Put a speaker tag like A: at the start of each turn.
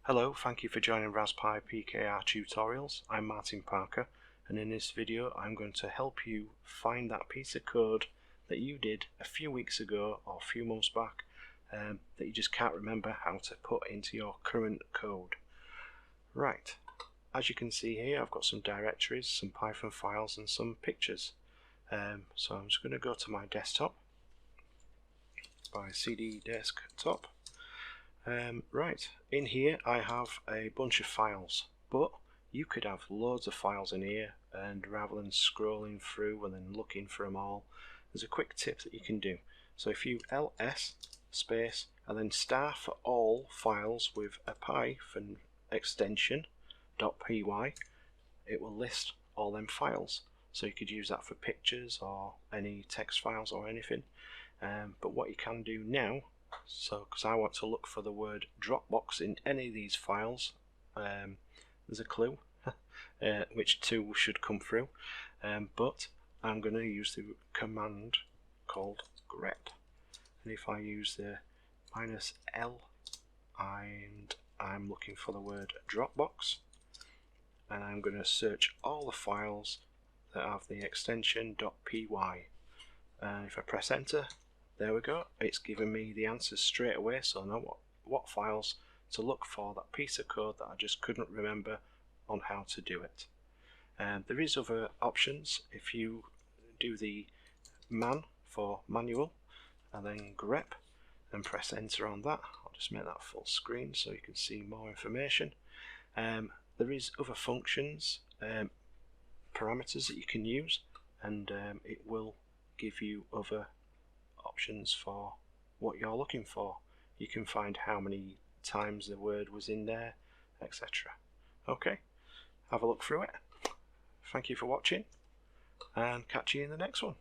A: Hello, thank you for joining RasPipKr tutorials. I'm Martin Parker, and in this video I'm going to help you find that piece of code that you did a few weeks ago or a few months back that you just can't remember how to put into your current code. Right, as you can see here, I've got some directories, some Python files and some pictures. So I'm just going to go to my desktop by cd desktop. Right, in here I have a bunch of files, but you could have loads of files in here, and rather than scrolling through and then looking for them all, there's a quick tip that you can do. So if you ls space and then star for all files with a Python extension .py, it will list all them files. So you could use that for pictures or any text files or anything. But what you can do now, because I want to look for the word Dropbox in any of these files, there's a clue which two should come through, but I'm going to use the command called grep, and if I use the -L and I'm looking for the word Dropbox, and I'm going to search all the files that have the extension .py, and if I press enter, there we go, it's giving me the answers straight away, so I know what files to look for, that piece of code that I just couldn't remember on how to do it. There is other options. If you do the man for manual and then grep and press enter on that, I'll just make that full screen so you can see more information. There is other functions, parameters that you can use, and it will give you other options for what you're looking for. You can find how many times the word was in there, etc. Okay, have a look through it. Thank you for watching, and catch you in the next one.